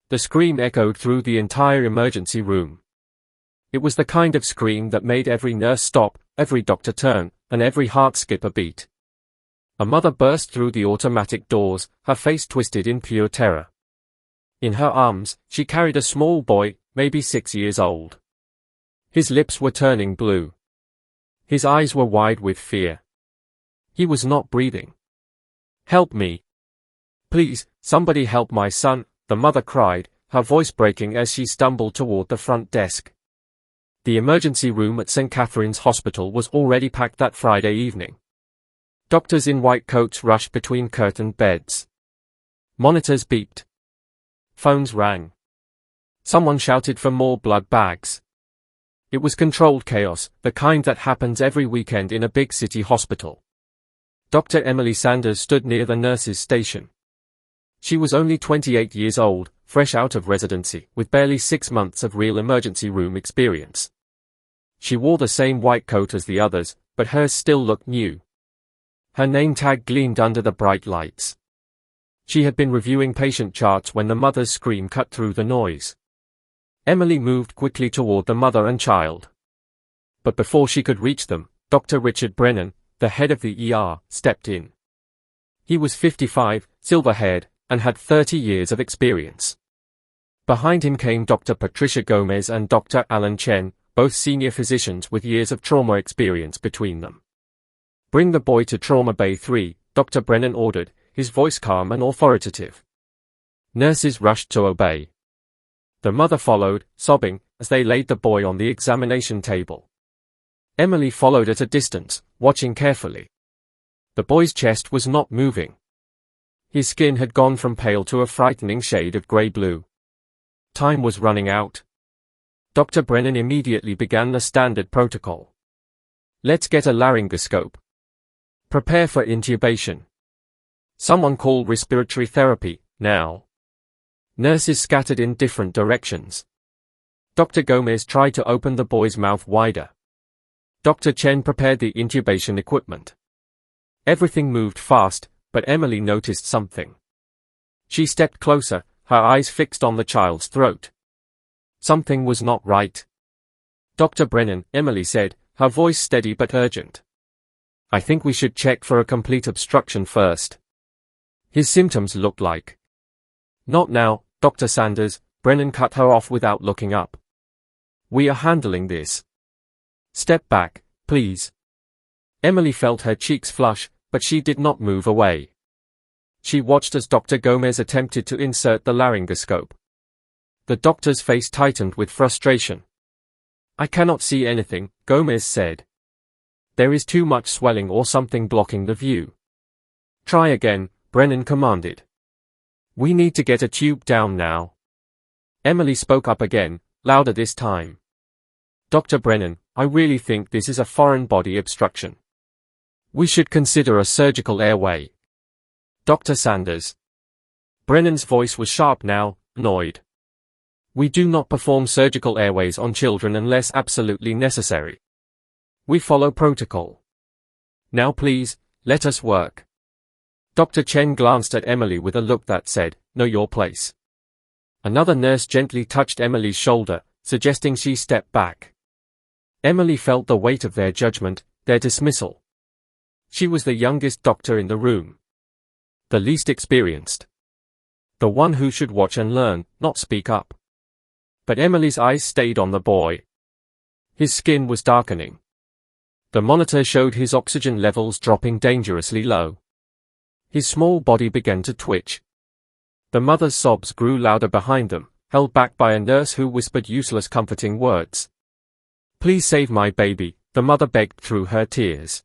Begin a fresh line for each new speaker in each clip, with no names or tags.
The scream echoed through the entire emergency room. It was the kind of scream that made every nurse stop, every doctor turn, and every heart skip a beat. A mother burst through the automatic doors, her face twisted in pure terror. In her arms, she carried a small boy, maybe 6 years old. His lips were turning blue. His eyes were wide with fear. He was not breathing. "Help me. Please, somebody help my son," the mother cried, her voice breaking as she stumbled toward the front desk. The emergency room at St. Catherine's Hospital was already packed that Friday evening. Doctors in white coats rushed between curtained beds. Monitors beeped. Phones rang. Someone shouted for more blood bags. It was controlled chaos, the kind that happens every weekend in a big city hospital. Dr. Emily Sanders stood near the nurses' station. She was only 28 years old, fresh out of residency, with barely 6 months of real emergency room experience. She wore the same white coat as the others, but hers still looked new. Her name tag gleamed under the bright lights. She had been reviewing patient charts when the mother's scream cut through the noise. Emily moved quickly toward the mother and child. But before she could reach them, Dr. Richard Brennan, the head of the ER, stepped in. He was 55, silver-haired, and had 30 years of experience. Behind him came Dr. Patricia Gomez and Dr. Alan Chen, both senior physicians with years of trauma experience between them. "Bring the boy to Trauma Bay 3, Dr. Brennan ordered, his voice calm and authoritative. Nurses rushed to obey. The mother followed, sobbing, as they laid the boy on the examination table. Emily followed at a distance, watching carefully. The boy's chest was not moving. His skin had gone from pale to a frightening shade of grey-blue. Time was running out. Dr. Brennan immediately began the standard protocol. "Let's get a laryngoscope. Prepare for intubation. Someone call respiratory therapy, now." Nurses scattered in different directions. Dr. Gomez tried to open the boy's mouth wider. Dr. Chen prepared the intubation equipment. Everything moved fast, but Emily noticed something. She stepped closer, her eyes fixed on the child's throat. Something was not right. "Dr. Brennan," Emily said, her voice steady but urgent. "I think we should check for a complete obstruction first. His symptoms look like." "Not now, Dr. Sanders," Brennan cut her off without looking up. "We are handling this. Step back, please." Emily felt her cheeks flush, but she did not move away. She watched as Dr. Gomez attempted to insert the laryngoscope. The doctor's face tightened with frustration. "I cannot see anything," Gomez said. "There is too much swelling or something blocking the view." "Try again," Brennan commanded. "We need to get a tube down now." Emily spoke up again, louder this time. "Dr. Brennan, I really think this is a foreign body obstruction. We should consider a surgical airway." "Dr. Sanders." Brennan's voice was sharp now, annoyed. "We do not perform surgical airways on children unless absolutely necessary. We follow protocol. Now please, let us work." Dr. Chen glanced at Emily with a look that said, "Know your place." Another nurse gently touched Emily's shoulder, suggesting she step back. Emily felt the weight of their judgment, their dismissal. She was the youngest doctor in the room. The least experienced. The one who should watch and learn, not speak up. But Emily's eyes stayed on the boy. His skin was darkening. The monitor showed his oxygen levels dropping dangerously low. His small body began to twitch. The mother's sobs grew louder behind them, held back by a nurse who whispered useless comforting words. "Please save my baby," the mother begged through her tears.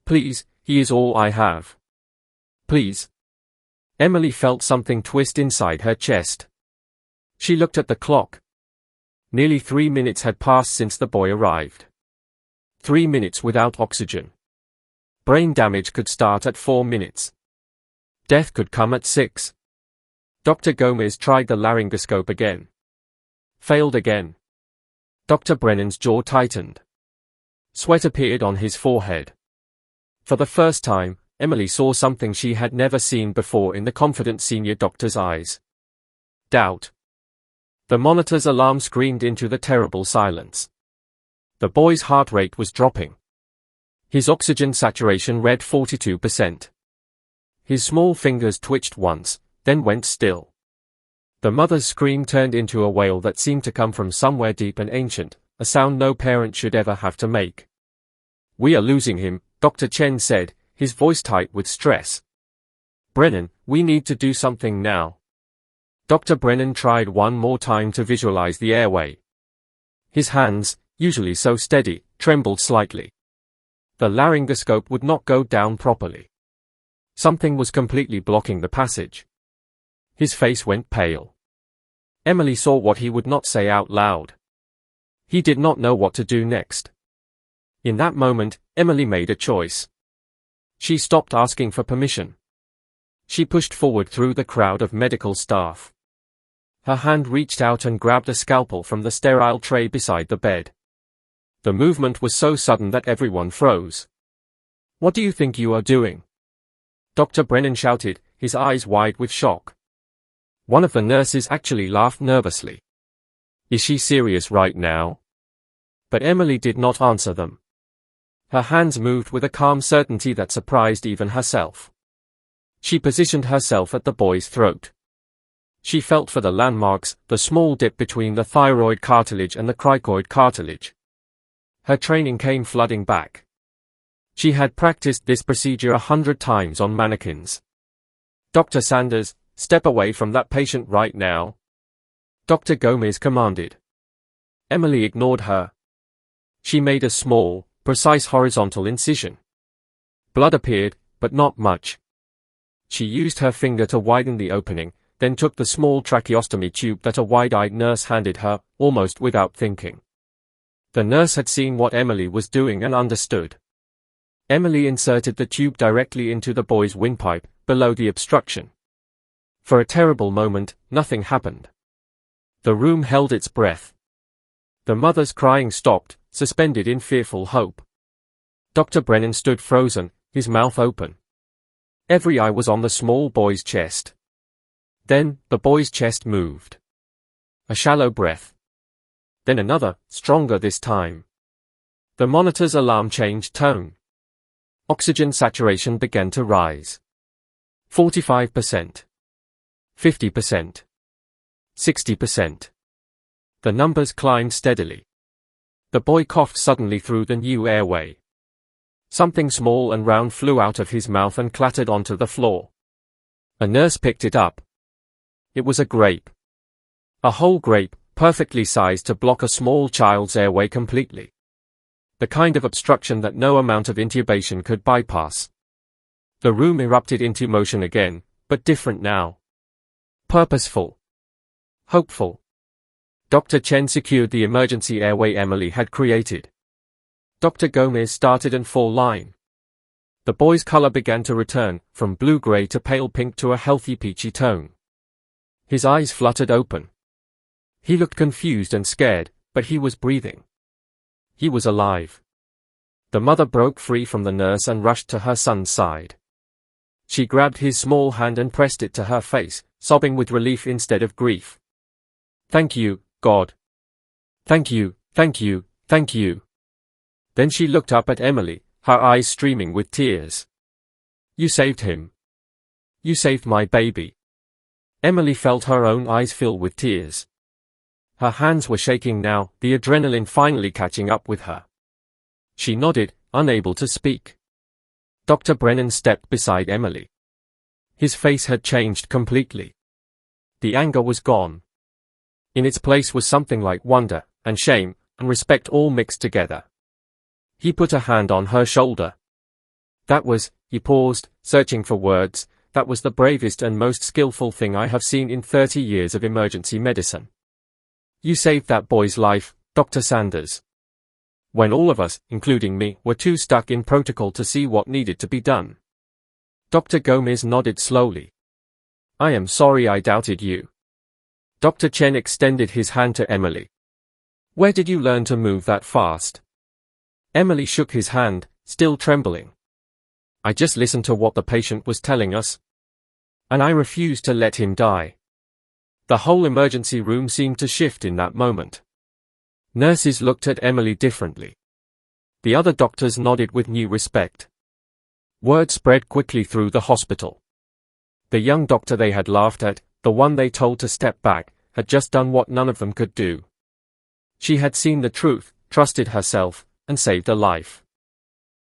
"Please, he is all I have. Please." Emily felt something twist inside her chest. She looked at the clock. Nearly 3 minutes had passed since the boy arrived. 3 minutes without oxygen. Brain damage could start at 4 minutes. Death could come at 6. Dr. Gomez tried the laryngoscope again. Failed again. Dr. Brennan's jaw tightened. Sweat appeared on his forehead. For the first time, Emily saw something she had never seen before in the confident senior doctor's eyes. doubt. The monitor's alarm screamed into the terrible silence. The boy's heart rate was dropping. His oxygen saturation read 42%. His small fingers twitched once, then went still. The mother's scream turned into a wail that seemed to come from somewhere deep and ancient, a sound no parent should ever have to make. "We are losing him," Dr. Chen said, his voice tight with stress. "Brennan, we need to do something now." Dr. Brennan tried one more time to visualize the airway. His hands, usually so steady, trembled slightly. The laryngoscope would not go down properly. Something was completely blocking the passage. His face went pale. Emily saw what he would not say out loud. He did not know what to do next. In that moment, Emily made a choice. She stopped asking for permission. She pushed forward through the crowd of medical staff. Her hand reached out and grabbed a scalpel from the sterile tray beside the bed. The movement was so sudden that everyone froze. "What do you think you are doing?" Dr. Brennan shouted, his eyes wide with shock. One of the nurses actually laughed nervously. "Is she serious right now?" But Emily did not answer them. Her hands moved with a calm certainty that surprised even herself. She positioned herself at the boy's throat. She felt for the landmarks, the small dip between the thyroid cartilage and the cricoid cartilage. Her training came flooding back. She had practiced this procedure 100 times on mannequins. "Dr. Sanders, step away from that patient right now," Dr. Gomez commanded. Emily ignored her. She made a small, precise horizontal incision. Blood appeared, but not much. She used her finger to widen the opening, then took the small tracheostomy tube that a wide-eyed nurse handed her, almost without thinking. The nurse had seen what Emily was doing and understood. Emily inserted the tube directly into the boy's windpipe, below the obstruction. For a terrible moment, nothing happened. The room held its breath. The mother's crying stopped, suspended in fearful hope. Dr. Brennan stood frozen, his mouth open. Every eye was on the small boy's chest. Then, the boy's chest moved. A shallow breath. Then another, stronger this time. The monitor's alarm changed tone. Oxygen saturation began to rise. 45%. 50%. 60%. The numbers climbed steadily. The boy coughed suddenly through the new airway. Something small and round flew out of his mouth and clattered onto the floor. A nurse picked it up. It was a grape. A whole grape, perfectly sized to block a small child's airway completely. The kind of obstruction that no amount of intubation could bypass. The room erupted into motion again, but different now. Purposeful. Hopeful. Dr. Chen secured the emergency airway Emily had created. Dr. Gomez started an full line. The boy's color began to return, from blue-gray to pale pink to a healthy peachy tone. His eyes fluttered open. He looked confused and scared, but he was breathing. He was alive. The mother broke free from the nurse and rushed to her son's side. She grabbed his small hand and pressed it to her face, sobbing with relief instead of grief. "Thank you, God. Thank you, thank you, thank you." Then she looked up at Emily, her eyes streaming with tears. "You saved him. You saved my baby." Emily felt her own eyes fill with tears. Her hands were shaking now, the adrenaline finally catching up with her. She nodded, unable to speak. Dr. Brennan stepped beside Emily. His face had changed completely. The anger was gone. In its place was something like wonder, and shame, and respect all mixed together. He put a hand on her shoulder. "That was," he paused, searching for words, "that was the bravest and most skillful thing I have seen in 30 years of emergency medicine. You saved that boy's life, Dr. Sanders. When all of us, including me, were too stuck in protocol to see what needed to be done." Dr. Gomez nodded slowly. "I am sorry I doubted you." Dr. Chen extended his hand to Emily. "Where did you learn to move that fast?" Emily shook his hand, still trembling. "I just listened to what the patient was telling us. And I refused to let him die." The whole emergency room seemed to shift in that moment. Nurses looked at Emily differently. The other doctors nodded with new respect. Word spread quickly through the hospital. The young doctor they had laughed at, the one they told to step back, had just done what none of them could do. She had seen the truth, trusted herself, and saved a life.